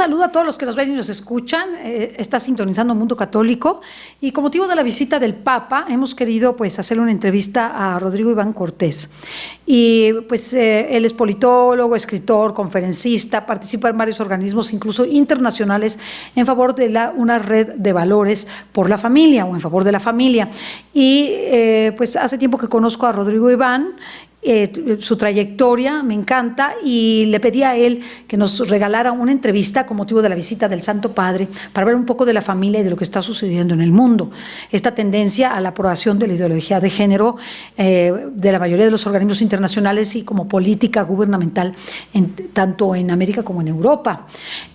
saludo a todos los que nos ven y nos escuchan. Está sintonizando Mundo Católico y con motivo de la visita del Papa hemos querido pues hacer una entrevista a Rodrigo Iván Cortés. Y pues él es politólogo, escritor, conferencista, participa en varios organismos, incluso internacionales, en favor de una red de valores por la familia o en favor de la familia. Y pues hace tiempo que conozco a Rodrigo Iván. Su trayectoria me encanta y le pedí a él que nos regalara una entrevista con motivo de la visita del Santo Padre para hablar un poco de la familia y de lo que está sucediendo en el mundo. Esta tendencia a la aprobación de la ideología de género de la mayoría de los organismos internacionales y como política gubernamental tanto en América como en Europa.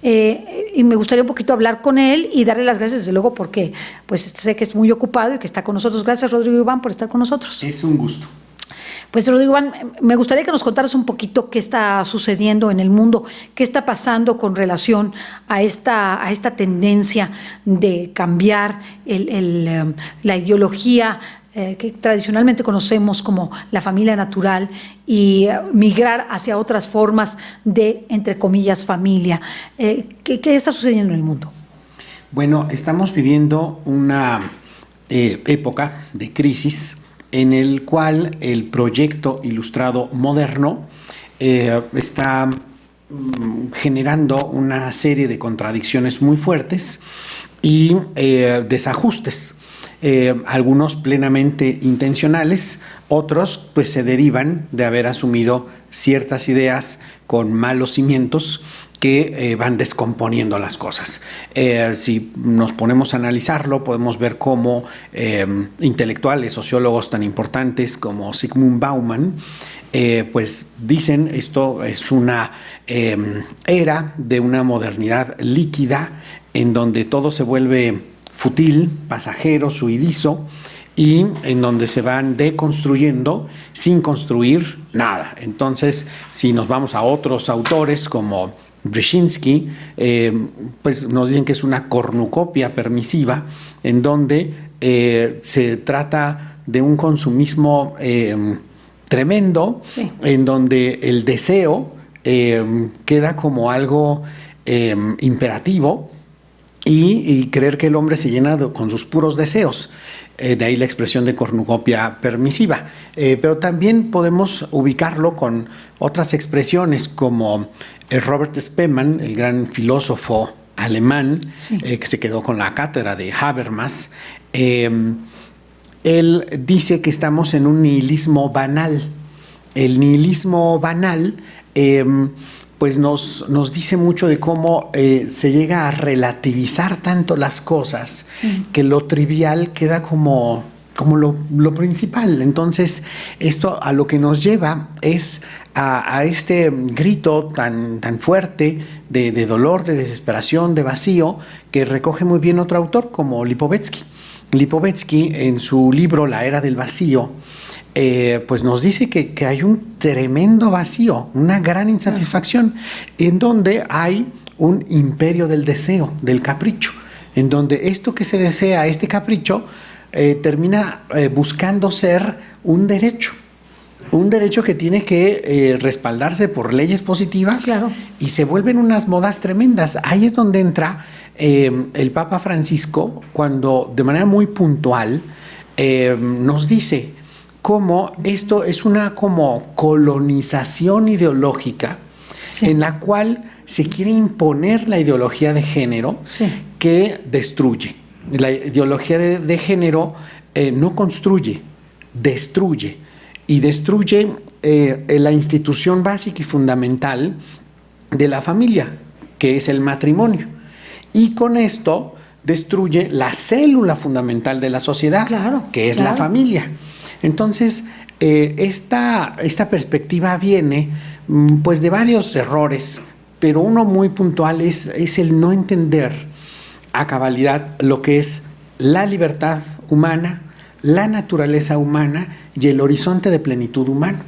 Y me gustaría un poquito hablar con él y darle las gracias, desde luego, porque pues sé que es muy ocupado y que está con nosotros. Gracias, Rodrigo Iván, por estar con nosotros. Es un gusto. Pues Rodrigo Iván, me gustaría que nos contaras un poquito qué está sucediendo en el mundo, qué está pasando con relación a esta tendencia de cambiar la ideología que tradicionalmente conocemos como la familia natural y migrar hacia otras formas de, entre comillas, familia. ¿Qué está sucediendo en el mundo? Bueno, estamos viviendo una época de crisis en el cual el proyecto ilustrado moderno está generando una serie de contradicciones muy fuertes y desajustes, algunos plenamente intencionales, otros pues se derivan de haber asumido ciertas ideas con malos cimientos que van descomponiendo las cosas. Si nos ponemos a analizarlo, podemos ver cómo intelectuales, sociólogos tan importantes como Zygmunt Bauman, pues dicen esto es una era de una modernidad líquida en donde todo se vuelve fútil, pasajero, suidizo, y en donde se van deconstruyendo sin construir nada. Entonces, si nos vamos a otros autores como Brzezinski, pues nos dicen que es una cornucopia permisiva en donde se trata de un consumismo tremendo, sí, en donde el deseo queda como algo imperativo y creer que el hombre se llena con sus puros deseos. De ahí la expresión de cornucopia permisiva. Pero también podemos ubicarlo con otras expresiones como Robert Spemann, el gran filósofo alemán, sí, que se quedó con la cátedra de Habermas. Él dice que estamos en un nihilismo banal. El nihilismo banal pues nos dice mucho de cómo se llega a relativizar tanto las cosas, sí, que lo trivial queda como lo principal. Entonces, esto a lo que nos lleva es a este grito tan fuerte de dolor, de desesperación, de vacío, que recoge muy bien otro autor como Lipovetsky. Lipovetsky, en su libro La Era del Vacío, pues nos dice que hay un tremendo vacío, una gran insatisfacción, en donde hay un imperio del deseo, del capricho, en donde esto que se desea, este capricho, termina buscando ser un derecho que tiene que respaldarse por leyes positivas, claro, y se vuelven unas modas tremendas. Ahí es donde entra el Papa Francisco, cuando de manera muy puntual nos dice cómo esto es una como colonización ideológica, sí, en la cual se quiere imponer la ideología de género, sí, que destruye. La ideología de género no construye, destruye. Y destruye la institución básica y fundamental de la familia, que es el matrimonio. Y con esto destruye la célula fundamental de la sociedad, claro, que es, claro, la familia. Entonces, esta perspectiva viene pues de varios errores, pero uno muy puntual es el no entender a cabalidad lo que es la libertad humana, la naturaleza humana y el horizonte de plenitud humano.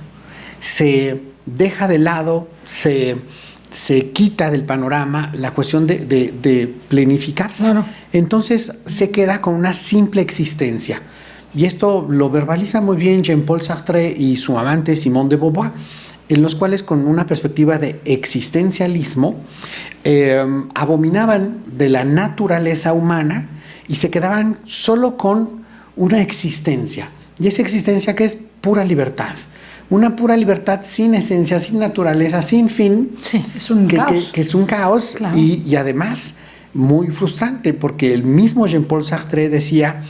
Se deja de lado, se quita del panorama la cuestión de planificarse. Claro. Entonces se queda con una simple existencia. Y esto lo verbaliza muy bien Jean-Paul Sartre y su amante Simone de Beauvoir. en los cuales con una perspectiva de existencialismo abominaban de la naturaleza humana y se quedaban solo con una existencia. Y esa existencia que es pura libertad. Una pura libertad sin esencia, sin naturaleza, sin fin. Sí, es un caos. Que es un caos, claro. Y además muy frustrante, porque el mismo Jean-Paul Sartre decía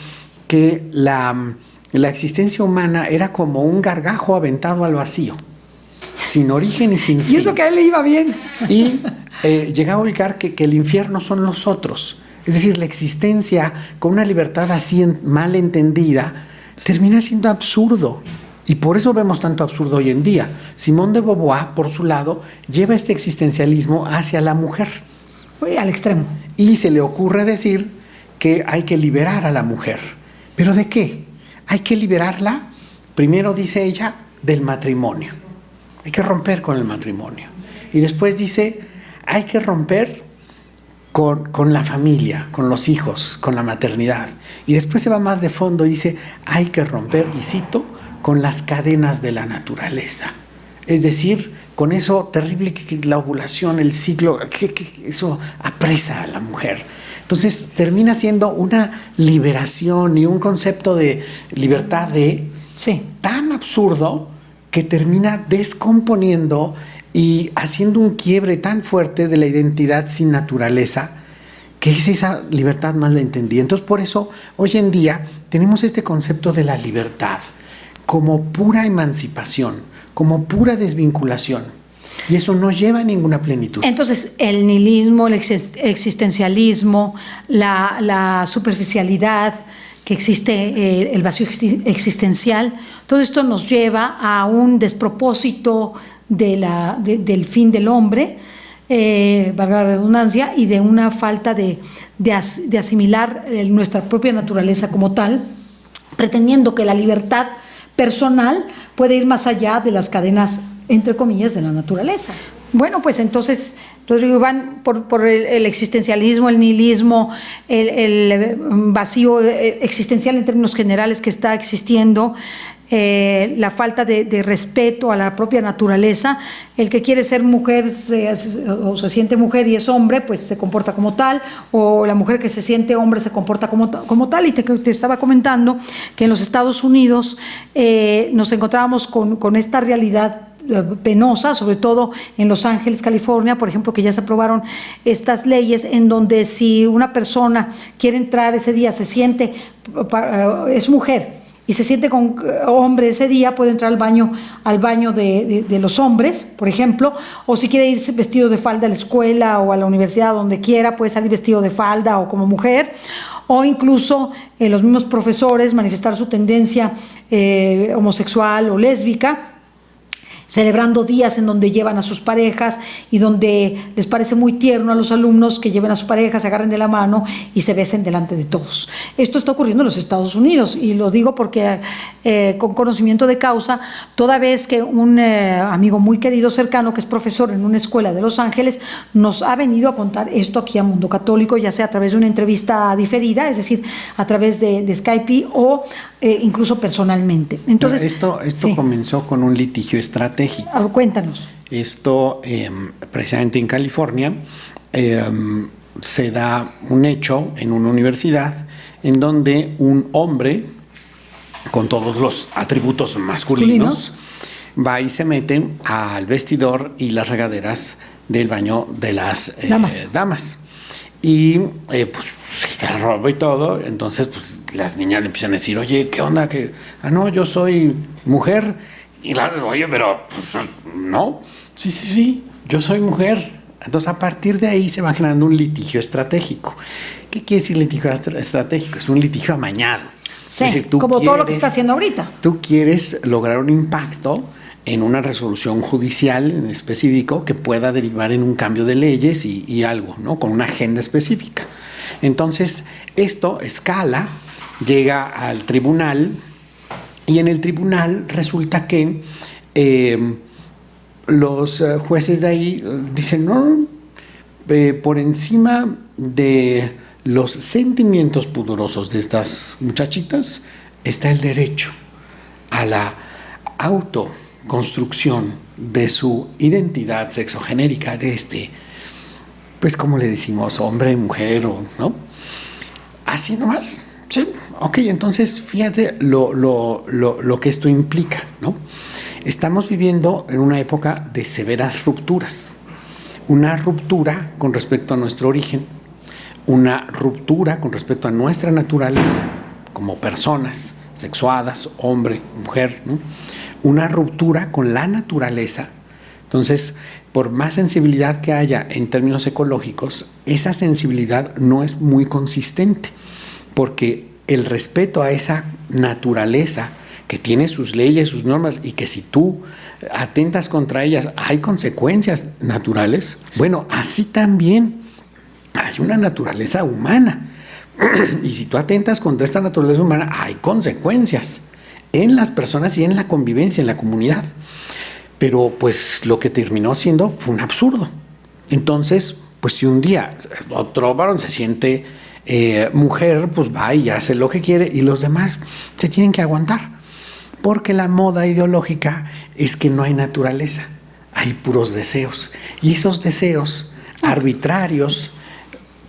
que la existencia humana era como un gargajo aventado al vacío, sin origen y sin fin. Y eso que a él le iba bien. Y llegaba a ubicar que el infierno son los otros. Es decir, la existencia con una libertad así mal entendida termina siendo absurdo. Y por eso vemos tanto absurdo hoy en día. Simone de Beauvoir, por su lado, lleva este existencialismo hacia la mujer. Al extremo. Y se le ocurre decir que hay que liberar a la mujer. ¿Pero de qué? Hay que liberarla, primero dice ella, del matrimonio. Hay que romper con el matrimonio. Y después dice, hay que romper con la familia, con los hijos, con la maternidad. Y después se va más de fondo y dice, hay que romper, y cito, con las cadenas de la naturaleza. Es decir, con eso terrible que la ovulación, el ciclo, que eso apresa a la mujer. Entonces termina siendo una liberación y un concepto de libertad tan absurdo que termina descomponiendo y haciendo un quiebre tan fuerte de la identidad sin naturaleza, que es esa libertad mal entendida. Entonces por eso hoy en día tenemos este concepto de la libertad como pura emancipación, como pura desvinculación. Y eso no lleva a ninguna plenitud. Entonces, el nihilismo, el existencialismo, la superficialidad que existe, el vacío existencial, todo esto nos lleva a un despropósito del fin del hombre, valga la redundancia, y de una falta de asimilar nuestra propia naturaleza como tal, pretendiendo que la libertad personal puede ir más allá de las cadenas, entre comillas, de la naturaleza. Bueno, pues entonces, Rodrigo Iván, por el existencialismo, el nihilismo, el vacío existencial en términos generales que está existiendo, la falta de respeto a la propia naturaleza, el que quiere ser mujer o se siente mujer y es hombre, pues se comporta como tal, o la mujer que se siente hombre se comporta como tal. Y te estaba comentando que en los Estados Unidos nos encontrábamos con esta realidad penosa, sobre todo en Los Ángeles, California, por ejemplo, que ya se aprobaron estas leyes en donde si una persona quiere entrar ese día, es mujer y se siente con hombre ese día, puede entrar al baño de los hombres, por ejemplo, o si quiere irse vestido de falda a la escuela o a la universidad, donde quiera, puede salir vestido de falda o como mujer, o incluso los mismos profesores manifestar su tendencia homosexual o lésbica, celebrando días en donde llevan a sus parejas y donde les parece muy tierno a los alumnos que lleven a su pareja, se agarren de la mano y se besen delante de todos. Esto está ocurriendo en los Estados Unidos y lo digo porque con conocimiento de causa, toda vez que un amigo muy querido, cercano, que es profesor en una escuela de Los Ángeles, nos ha venido a contar esto aquí a Mundo Católico, ya sea a través de una entrevista diferida, es decir, a través de Skype o incluso personalmente. Entonces, esto sí, comenzó con un litigio estratégico. Cuéntanos. Esto, precisamente en California, se da un hecho en una universidad en donde un hombre con todos los atributos masculinos va y se mete al vestidor y las regaderas del baño de las damas. Y pues se la roba y todo. Entonces pues las niñas le empiezan a decir, oye, ¿qué onda? No, yo soy mujer. Y oye, pero pues, no, sí, yo soy mujer. Entonces a partir de ahí se va generando un litigio estratégico. ¿Qué quiere decir litigio estratégico? Es un litigio amañado. Sí, es decir, como todo lo que está haciendo ahorita. Tú quieres lograr un impacto en una resolución judicial en específico que pueda derivar en un cambio de leyes y algo, ¿no? Con una agenda específica. Entonces esto escala, llega al tribunal. Y en el tribunal resulta que los jueces de ahí dicen, no, por encima de los sentimientos pudorosos de estas muchachitas está el derecho a la construcción de su identidad sexogenérica, de pues como le decimos, hombre, mujer, ¿no? Así nomás. Sí, ok, entonces fíjate lo que esto implica, ¿no? Estamos viviendo en una época de severas rupturas. Una ruptura con respecto a nuestro origen, una ruptura con respecto a nuestra naturaleza como personas sexuadas, hombre, mujer, ¿no? Una ruptura con la naturaleza. Entonces, por más sensibilidad que haya en términos ecológicos, esa sensibilidad no es muy consistente, porque el respeto a esa naturaleza que tiene sus leyes, sus normas, y que si tú atentas contra ellas hay consecuencias naturales, sí. Bueno, así también hay una naturaleza humana. Y si tú atentas contra esta naturaleza humana, hay consecuencias en las personas y en la convivencia, en la comunidad. Pero pues lo que terminó siendo fue un absurdo. Entonces, pues si un día otro varón se siente mujer, pues va y hace lo que quiere, y los demás se tienen que aguantar. Porque la moda ideológica es que no hay naturaleza, hay puros deseos. Y esos deseos arbitrarios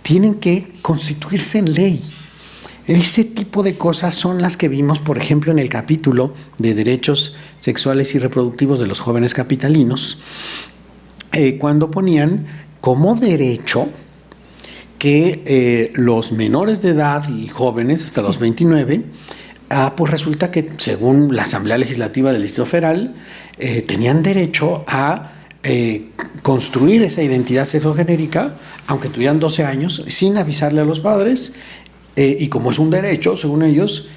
tienen que constituirse en ley. Ese tipo de cosas son las que vimos, por ejemplo, en el capítulo de derechos sexuales y reproductivos de los jóvenes capitalinos, cuando ponían como derecho que los menores de edad y jóvenes hasta los 29, pues resulta que según la Asamblea Legislativa del Distrito Federal, tenían derecho a construir esa identidad sexogenérica, aunque tuvieran 12 años, sin avisarle a los padres, y como es un derecho, según ellos,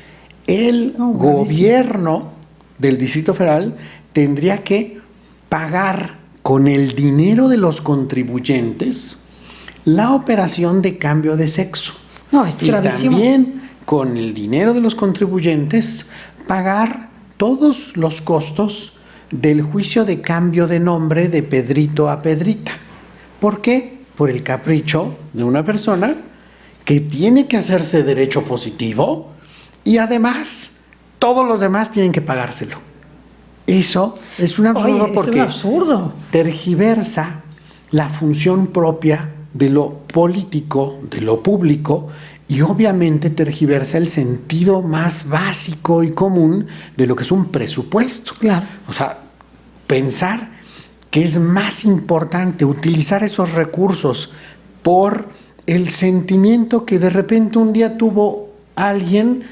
el gobierno del Distrito Federal tendría que pagar con el dinero de los contribuyentes la operación de cambio de sexo. No, es gravísimo. También con el dinero de los contribuyentes pagar todos los costos del juicio de cambio de nombre de Pedrito a Pedrita. ¿Por qué? Por el capricho de una persona que tiene que hacerse derecho positivo y además todos los demás tienen que pagárselo. Eso es un absurdo. Porque es un absurdo. Tergiversa la función propia de lo político, de lo público, y obviamente tergiversa el sentido más básico y común de lo que es un presupuesto. Claro. O sea, pensar que es más importante utilizar esos recursos por el sentimiento que de repente un día tuvo alguien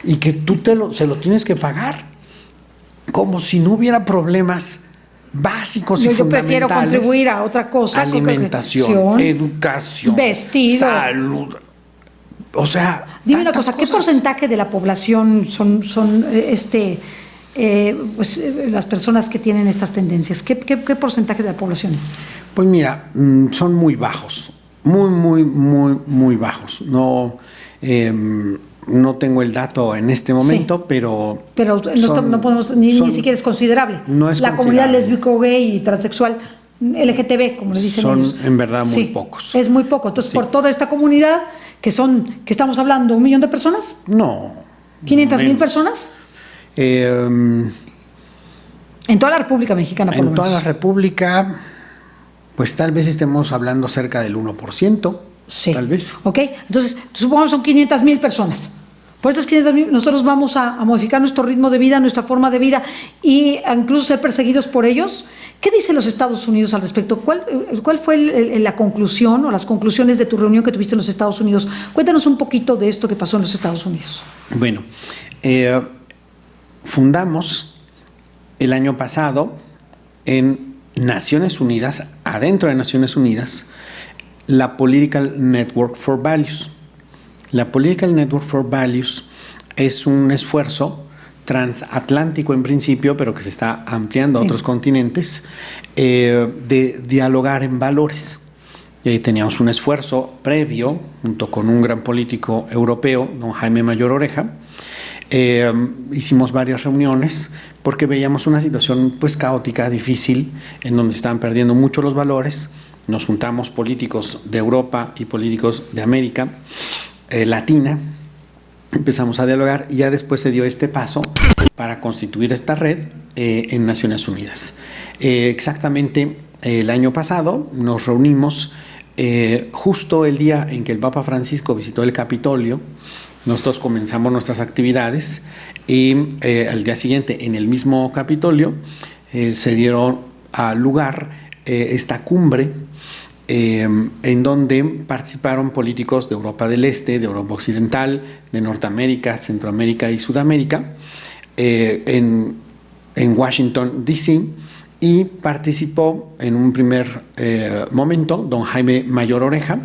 y que tú se lo tienes que pagar, como si no hubiera problemas básicos y fundamentales. Yo prefiero contribuir a otra cosa. Alimentación, educación, vestido, salud. O sea, dime una cosa, ¿qué porcentaje de la población son las personas que tienen estas tendencias? ¿Qué porcentaje de la población es? Pues mira, son muy bajos, muy bajos. No tengo el dato en este momento, sí, pero no podemos, ni siquiera es considerable. No es la comunidad lésbico, gay y transexual, LGTB, como le dicen ellos. Son en verdad muy pocos. Es muy poco. Entonces, sí, por toda esta comunidad, que estamos hablando, 1 millón de personas. No. 500,000 personas. En toda la República Mexicana, por lo menos. En toda la República, pues tal vez estemos hablando cerca del 1%. Sí. Tal vez. Ok, entonces supongamos son 500,000 personas. Por estas 500,000 nosotros vamos a modificar nuestro ritmo de vida, nuestra forma de vida, y incluso ser perseguidos por ellos. ¿Qué dicen los Estados Unidos al respecto? ¿Cuál fue la conclusión o las conclusiones de tu reunión que tuviste en los Estados Unidos? Cuéntanos un poquito de esto que pasó en los Estados Unidos. Bueno, fundamos el año pasado en Naciones Unidas, adentro de Naciones Unidas, la Political Network for Values. La Political Network for Values es un esfuerzo transatlántico en principio, pero que se está ampliando a otros continentes, de dialogar en valores. Teníamos un esfuerzo previo, junto con un gran político europeo, don Jaime Mayor Oreja. Hicimos varias reuniones porque veíamos una situación pues caótica, difícil, en donde estaban perdiendo mucho los valores. Nos juntamos políticos de Europa y políticos de América Latina, empezamos a dialogar y ya después se dio este paso para constituir esta red en Naciones Unidas. Exactamente el año pasado nos reunimos justo el día en que el Papa Francisco visitó el Capitolio. Nosotros comenzamos nuestras actividades y al día siguiente en el mismo Capitolio se dieron a lugar esta cumbre en donde participaron políticos de Europa del Este, de Europa Occidental, de Norteamérica, Centroamérica y Sudamérica en Washington, D.C., y participó en un primer momento don Jaime Mayor Oreja,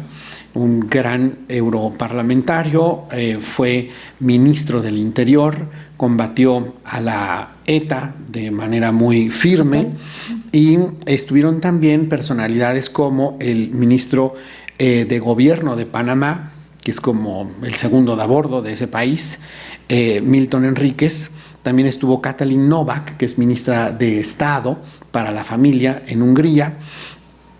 un gran europarlamentario, fue ministro del Interior, combatió a la ETA de manera muy firme, y estuvieron también personalidades como el ministro de Gobierno de Panamá, que es como el segundo de a bordo de ese país, Milton Enríquez. También estuvo Katalin Novak, que es ministra de Estado para la Familia en Hungría.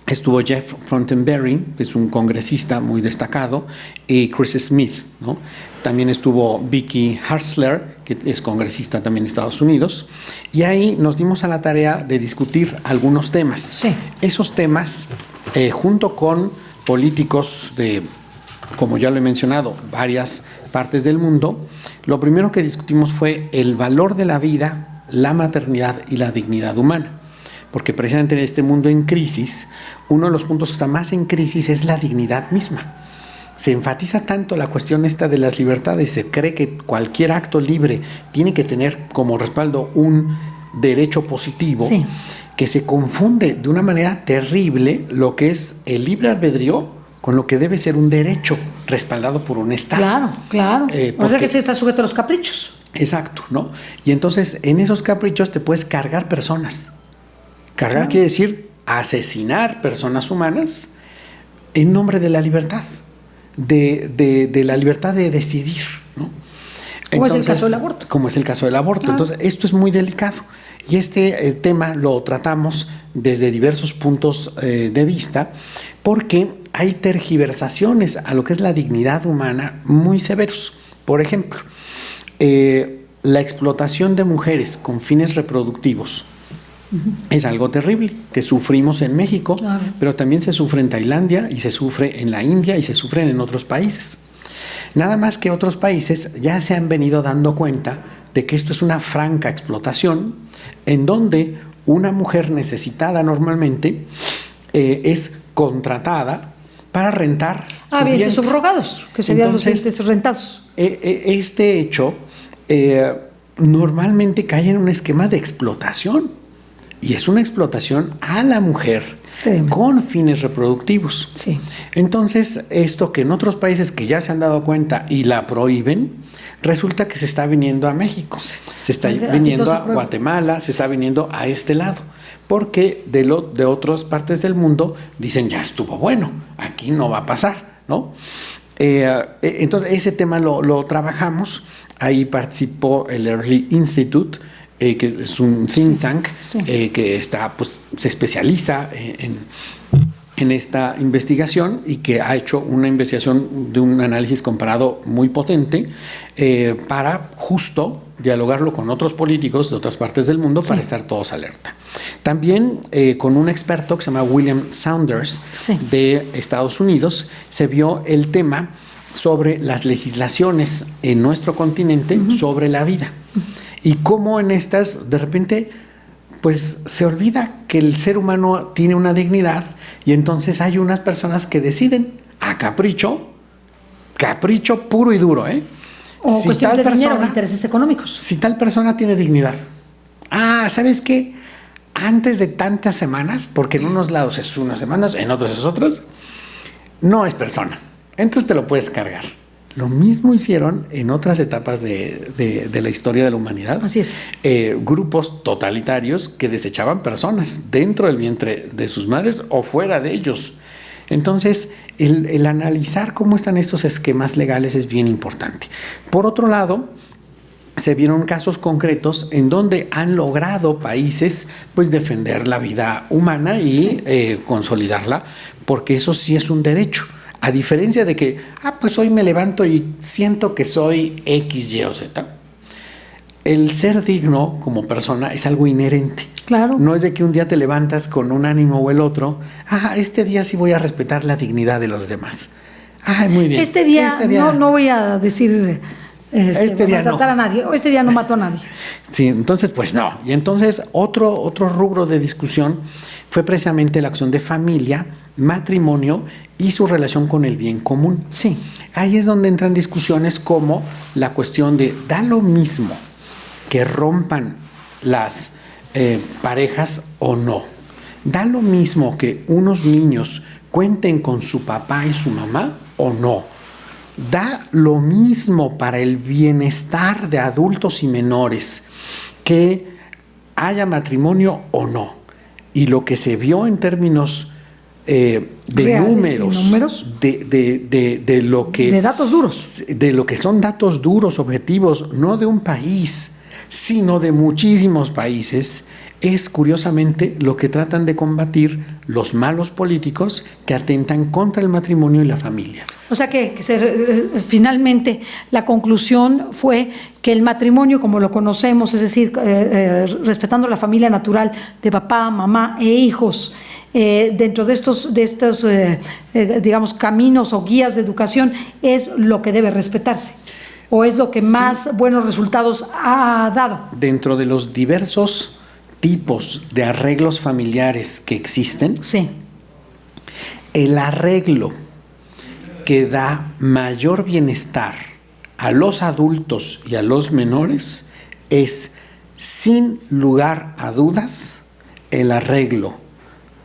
Estuvo Jeff Frontenberry, que es un congresista muy destacado, y Chris Smith, ¿no? También estuvo Vicky Hartzler, que es congresista también de Estados Unidos. Y ahí nos dimos a la tarea de discutir algunos temas. Sí. Esos temas, junto con políticos de, como ya lo he mencionado, varias partes del mundo, lo primero que discutimos fue el valor de la vida, la maternidad y la dignidad humana. Porque precisamente en este mundo en crisis, uno de los puntos que está más en crisis es la dignidad misma. Se enfatiza tanto la cuestión esta de las libertades, se cree que cualquier acto libre tiene que tener como respaldo un derecho positivo, sí, que se confunde de una manera terrible lo que es el libre albedrío con lo que debe ser un derecho respaldado por un Estado. Claro, claro. O sea que sí está sujeto a los caprichos. Exacto, ¿no? Y entonces en esos caprichos te puedes cargar personas. Cargar claro. quiere decir asesinar personas humanas en nombre de la libertad, de la libertad de decidir, ¿no? Como es el caso del aborto. Como es el caso del aborto. Claro. Entonces, esto es muy delicado. Y este tema lo tratamos desde diversos puntos de vista, porque hay tergiversaciones a lo que es la dignidad humana muy severos. Por ejemplo, la explotación de mujeres con fines reproductivos es algo terrible que sufrimos en México, claro, pero también se sufre en Tailandia y se sufre en la India y se sufren en otros países. Nada más que otros países ya se han venido dando cuenta de que esto es una franca explotación en donde una mujer necesitada normalmente es contratada para rentar su vientres subrogados, que serían los vientres rentados. Este hecho normalmente cae en un esquema de explotación. Y es una explotación a la mujer con fines reproductivos. Sí. Entonces, esto que en otros países que ya se han dado cuenta y la prohíben, resulta que se está viniendo a México, se está viniendo a Guatemala, se está viniendo a este lado. Porque de otras partes del mundo dicen, ya estuvo bueno, aquí no va a pasar, ¿no? Entonces, ese tema lo trabajamos. Ahí participó el Early Institute, que es un think tank, sí, que está, pues, se especializa en esta investigación y que ha hecho una investigación de un análisis comparado muy potente para justo dialogarlo con otros políticos de otras partes del mundo, sí, para estar todos alerta. También con un experto que se llama William Saunders, sí, de Estados Unidos, se vio el tema sobre las legislaciones en nuestro continente sobre la vida. Y cómo en estas, de repente, pues se olvida que el ser humano tiene una dignidad y entonces hay unas personas que deciden a capricho puro y duro, O si cuestiones de dinero, intereses económicos. Si tal persona tiene dignidad. ¿Sabes qué? Antes de tantas semanas, porque en unos lados es unas semanas, en otros es otras, no es persona. Entonces te lo puedes cargar. Lo mismo hicieron en otras etapas de la historia de la humanidad. Así es. Grupos totalitarios que desechaban personas dentro del vientre de sus madres o fuera de ellos. Entonces, el analizar cómo están estos esquemas legales es bien importante. Por otro lado, se vieron casos concretos en donde han logrado países, pues, defender la vida humana y sí, consolidarla, porque eso sí es un derecho. A diferencia de que, pues hoy me levanto y siento que soy X, Y o Z. el ser digno como persona es algo inherente. Claro. No es de que un día te levantas con un ánimo o el otro. Este día sí voy a respetar la dignidad de los demás. Muy bien. Este día no voy a decir maltratar a nadie. O este día no mato a nadie. Sí, entonces pues no. Y entonces otro rubro de discusión fue precisamente la acción de familia, matrimonio y su relación con el bien común. Sí. Ahí es donde entran discusiones como la cuestión de da lo mismo que rompan las parejas o no. Da lo mismo que unos niños cuenten con su papá y su mamá o no. Da lo mismo para el bienestar de adultos y menores que haya matrimonio o no. Y lo que se vio en términos de reales, números, de lo que... De datos duros. De lo que son datos duros, objetivos, no de un país, sino de muchísimos países, es curiosamente lo que tratan de combatir los malos políticos que atentan contra el matrimonio y la familia. O sea que finalmente la conclusión fue que el matrimonio como lo conocemos, es decir, respetando la familia natural de papá, mamá e hijos, dentro de estos digamos, caminos o guías de educación, es lo que debe respetarse. ¿O es lo que más buenos resultados ha dado? Dentro de los diversos tipos de arreglos familiares que existen, sí, el arreglo que da mayor bienestar a los adultos y a los menores es, sin lugar a dudas, el arreglo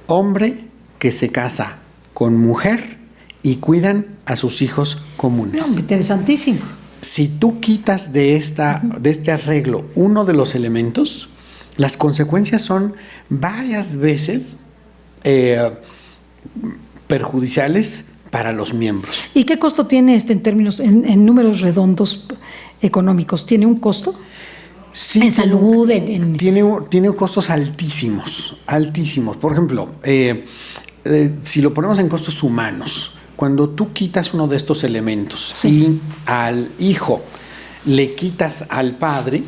hombre que se casa con mujer y cuidan a sus hijos comunes. No, interesantísimo. Si tú quitas de este arreglo uno de los elementos, las consecuencias son varias veces perjudiciales para los miembros. ¿Y qué costo tiene en términos, en números redondos económicos? ¿Tiene un costo? Sí, en salud, tiene costos altísimos. Por ejemplo, si lo ponemos en costos humanos, cuando tú quitas uno de estos elementos y al hijo le quitas al padre,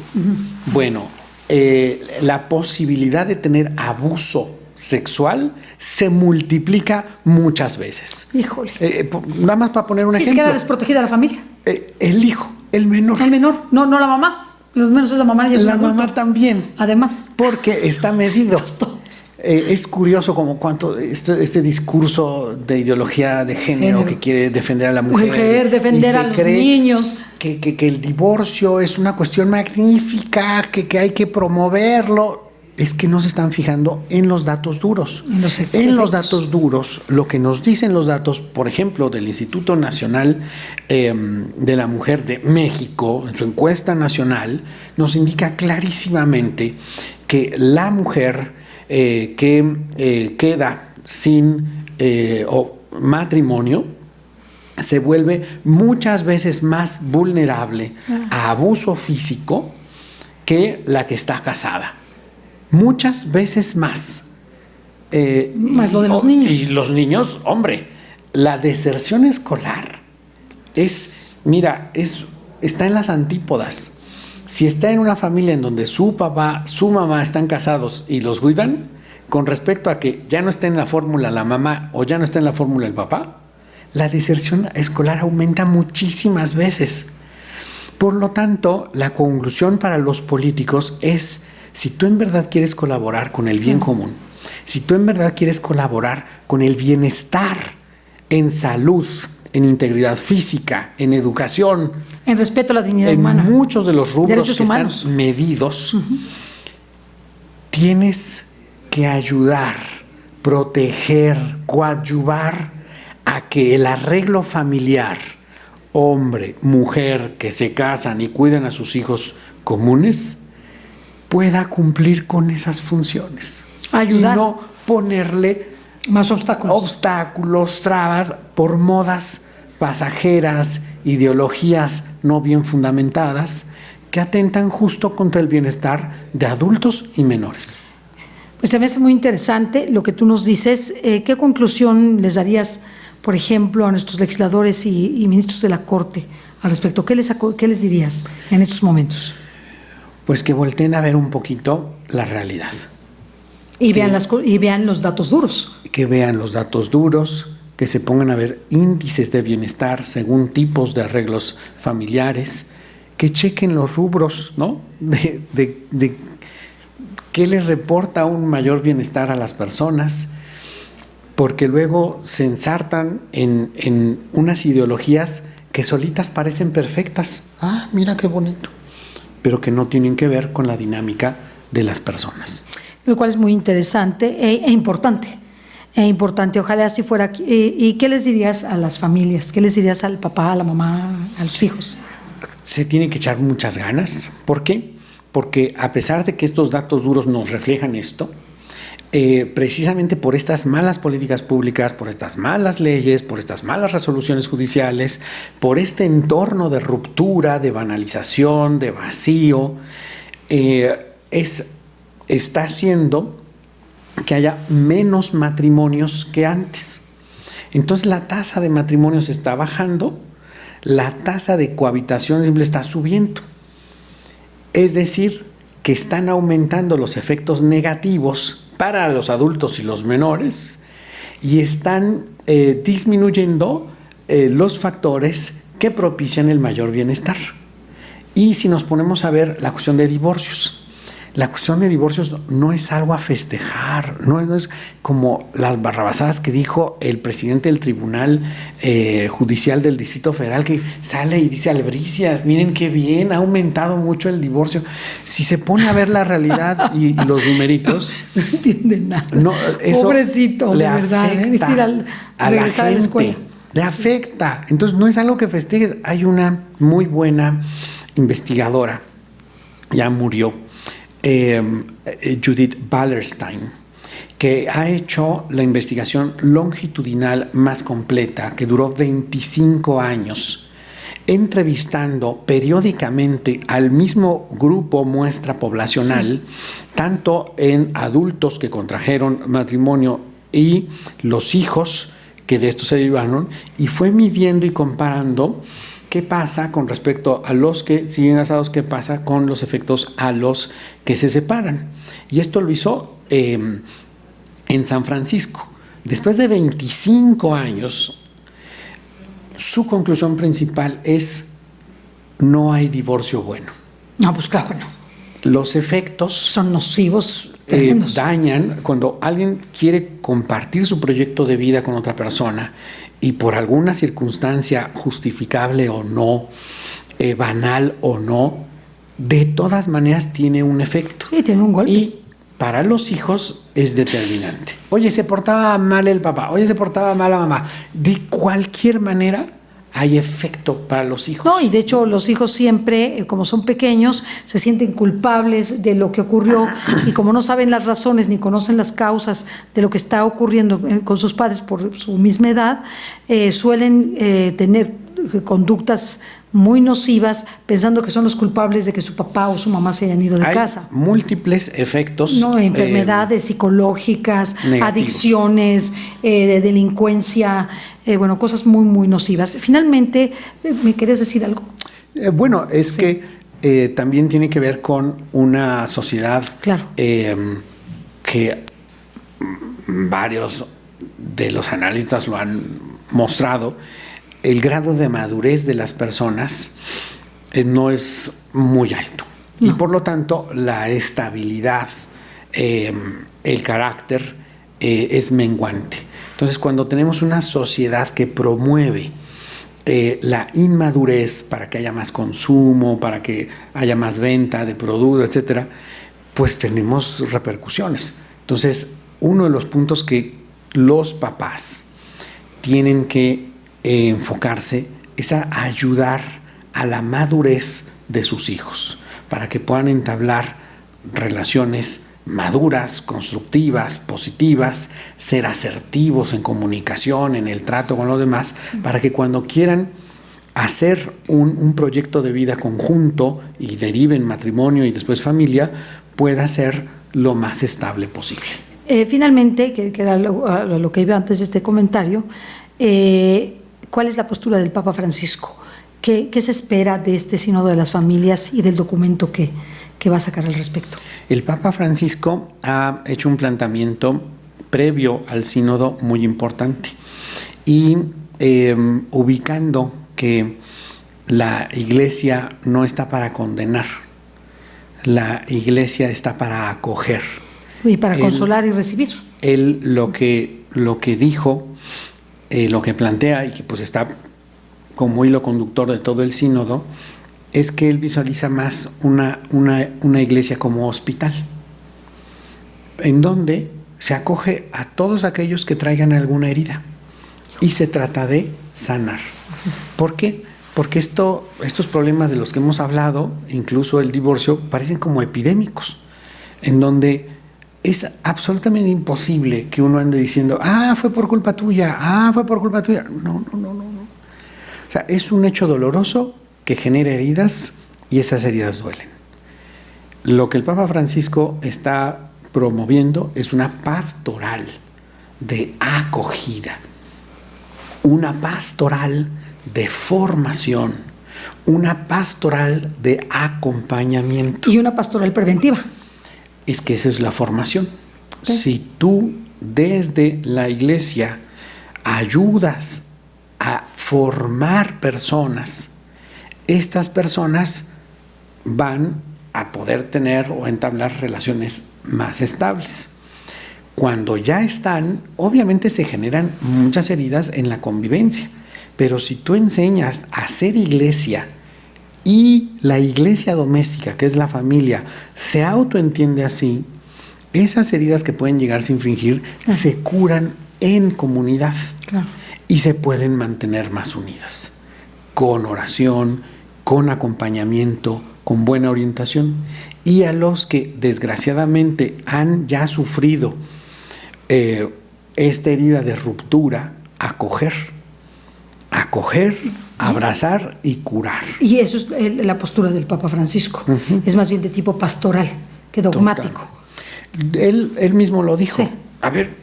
la posibilidad de tener abuso sexual se multiplica muchas veces. Híjole. Nada más para poner un ejemplo. Se queda desprotegida la familia. El hijo, el menor. El menor, no la mamá. Los menos es la mamá. Y es la mamá también. Además. Porque está medido. Es curioso como cuánto este discurso de ideología de género que quiere defender a la mujer. Defender a los niños. Que el divorcio es una cuestión magnífica, que hay que promoverlo. Es que no se están fijando en los datos duros. En los datos duros, lo que nos dicen los datos, por ejemplo, del Instituto Nacional de la Mujer de México, en su encuesta nacional, nos indica clarísimamente que la mujer que queda sin matrimonio se vuelve muchas veces más vulnerable a abuso físico que la que está casada. Muchas veces más. Más lo de los niños. Y los niños, hombre, la deserción escolar está en las antípodas. Si está en una familia en donde su papá, su mamá están casados y los cuidan, con respecto a que ya no está en la fórmula la mamá o ya no está en la fórmula el papá, la deserción escolar aumenta muchísimas veces. Por lo tanto, la conclusión para los políticos es: si tú en verdad quieres colaborar con el bien común, si tú en verdad quieres colaborar con el bienestar en salud, en integridad física, en educación, en respeto a la dignidad humana, en muchos de los rubros derechos que humanos están medidos, tienes que ayudar, proteger, coadyuvar a que el arreglo familiar, hombre, mujer, que se casan y cuidan a sus hijos comunes, pueda cumplir con esas funciones. Ayudar. Y no ponerle más obstáculos, trabas por modas pasajeras, ideologías no bien fundamentadas que atentan justo contra el bienestar de adultos y menores. Pues se me hace muy interesante lo que tú nos dices. ¿Qué conclusión les darías, por ejemplo, a nuestros legisladores y ministros de la Corte al respecto? ¿Qué les dirías en estos momentos? Pues que volteen a ver un poquito la realidad. Y vean los datos duros. Que vean los datos duros, que se pongan a ver índices de bienestar según tipos de arreglos familiares, que chequen los rubros, ¿no? De qué les reporta un mayor bienestar a las personas, porque luego se ensartan en unas ideologías que solitas parecen perfectas. Ah, mira qué bonito. Pero que no tienen que ver con la dinámica de las personas. Lo cual es muy interesante e importante. Importante, ojalá así fuera. ¿Y qué les dirías a las familias? ¿Qué les dirías al papá, a la mamá, a los hijos? Se tiene que echar muchas ganas. ¿Por qué? Porque a pesar de que estos datos duros nos reflejan esto, precisamente por estas malas políticas públicas, por estas malas leyes, por estas malas resoluciones judiciales, por este entorno de ruptura, de banalización, de vacío, está haciendo que haya menos matrimonios que antes. Entonces la tasa de matrimonios está bajando, la tasa de cohabitación simple está subiendo. Es decir, que están aumentando los efectos negativos para los adultos y los menores y están disminuyendo los factores que propician el mayor bienestar. Y si nos ponemos a ver la cuestión de divorcios, la cuestión de divorcios no es algo a festejar, no es como las barrabasadas que dijo el presidente del Tribunal Judicial del Distrito Federal, que sale y dice: albricias, miren qué bien, ha aumentado mucho el divorcio. Si se pone a ver la realidad y los numeritos, no entiende nada. No, eso pobrecito, le de verdad. afecta a la gente, le afecta. Entonces no es algo que festejes. Hay una muy buena investigadora, ya murió, Judith Wallerstein, que ha hecho la investigación longitudinal más completa, que duró 25 años, entrevistando periódicamente al mismo grupo muestra poblacional, tanto en adultos que contrajeron matrimonio y los hijos que de esto se derivaron, y fue midiendo y comparando qué pasa con respecto a los que siguen casados, qué pasa con los efectos a los que se separan. Y esto lo hizo en San Francisco. Después de 25 años, su conclusión principal es: no hay divorcio bueno. No, pues claro, no. Los efectos son nocivos, tremendos. Dañan cuando alguien quiere compartir su proyecto de vida con otra persona y por alguna circunstancia justificable o no, banal o no, de todas maneras tiene un efecto. Sí, tiene un golpe. Y para los hijos es determinante. Oye, se portaba mal el papá, oye, se portaba mal la mamá. De cualquier manera hay efecto para los hijos. No, y de hecho los hijos siempre, como son pequeños, se sienten culpables de lo que ocurrió y como no saben las razones ni conocen las causas de lo que está ocurriendo con sus padres por su misma edad, suelen tener conductas muy nocivas pensando que son los culpables de que su papá o su mamá se hayan ido de casa. Múltiples efectos. No, enfermedades psicológicas, negativos. Adicciones, de delincuencia, bueno, cosas muy, muy nocivas. Finalmente, ¿me querés decir algo? Bueno, es que también tiene que ver con una sociedad que varios de los analistas lo han mostrado. El grado de madurez de las personas no es muy alto. No. Y por lo tanto, la estabilidad, el carácter es menguante. Entonces, cuando tenemos una sociedad que promueve la inmadurez para que haya más consumo, para que haya más venta de productos, etcétera, pues tenemos repercusiones. Entonces, uno de los puntos que los papás tienen que enfocarse es a ayudar a la madurez de sus hijos para que puedan entablar relaciones maduras, constructivas, positivas, ser asertivos en comunicación, en el trato con los demás, para que cuando quieran hacer un proyecto de vida conjunto y deriven matrimonio y después familia, pueda ser lo más estable posible. Finalmente, que era lo que iba antes de este comentario, ¿cuál es la postura del Papa Francisco? ¿Qué se espera de este sínodo de las familias y del documento que que va a sacar al respecto. El Papa Francisco ha hecho un planteamiento previo al sínodo muy importante y ubicando que la Iglesia no está para condenar, la Iglesia está para acoger. Y para consolar y recibir. Él lo que dijo, lo que plantea y que pues está como hilo conductor de todo el sínodo, es que él visualiza más una iglesia como hospital, en donde se acoge a todos aquellos que traigan alguna herida y se trata de sanar. ¿Por qué? Porque estos problemas de los que hemos hablado, incluso el divorcio, parecen como epidémicos, en donde es absolutamente imposible que uno ande diciendo, fue por culpa tuya, fue por culpa tuya. No. O sea, es un hecho doloroso que genera heridas y esas heridas duelen. Lo que el Papa Francisco está promoviendo es una pastoral de acogida, una pastoral de formación, una pastoral de acompañamiento. Y una pastoral preventiva. Es que esa es la formación. ¿Sí? Si tú desde la iglesia ayudas a formar personas, estas personas van a poder tener o entablar relaciones más estables. Cuando ya están, obviamente se generan muchas heridas en la convivencia, pero si tú enseñas a ser iglesia y la iglesia doméstica, que es la familia, se autoentiende así, esas heridas que pueden llegarse a infringir se curan en comunidad. Claro. Y se pueden mantener más unidas, con oración, con acompañamiento, con buena orientación. Y a los que desgraciadamente han ya sufrido esta herida de ruptura, acoger, abrazar y curar. Y eso es la postura del Papa Francisco. Es más bien de tipo pastoral que dogmático. Él mismo lo dijo. Sí. A ver,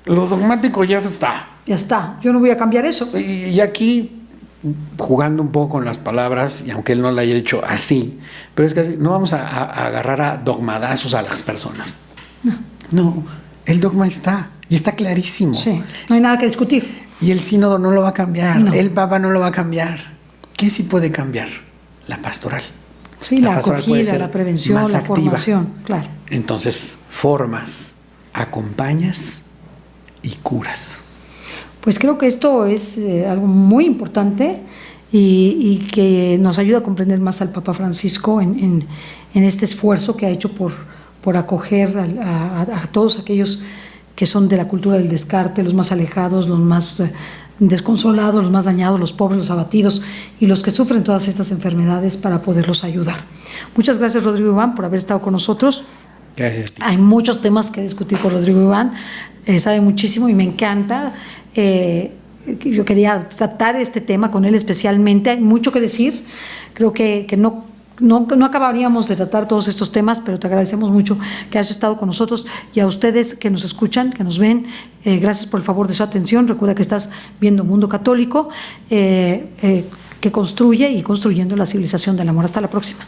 lo dogmático ya está. Ya está, yo no voy a cambiar eso. Y aquí, jugando un poco con las palabras, y aunque él no lo haya dicho así, pero es que no vamos a agarrar a dogmadazos a las personas. No, el dogma está, y está clarísimo. Sí, no hay nada que discutir. Y el sínodo no lo va a cambiar, no. El Papa no lo va a cambiar. ¿Qué sí puede cambiar? La pastoral. Sí, la acogida, la prevención, la formación, claro. Entonces, formas, acompañas y curas. Pues creo que esto es algo muy importante y que nos ayuda a comprender más al Papa Francisco en este esfuerzo que ha hecho por acoger a todos aquellos que son de la cultura del descarte, los más alejados, los más desconsolados, los más dañados, los pobres, los abatidos y los que sufren todas estas enfermedades para poderlos ayudar. Muchas gracias, Rodrigo Iván, por haber estado con nosotros. Gracias. Hay muchos temas que discutir con Rodrigo Iván, sabe muchísimo y me encanta. Yo quería tratar este tema con él especialmente, hay mucho que decir, creo que no acabaríamos de tratar todos estos temas, pero te agradecemos mucho que hayas estado con nosotros y a ustedes que nos escuchan, que nos ven, gracias por el favor de su atención. Recuerda que estás viendo Mundo Católico, que construye y construyendo la civilización del amor. Hasta la próxima.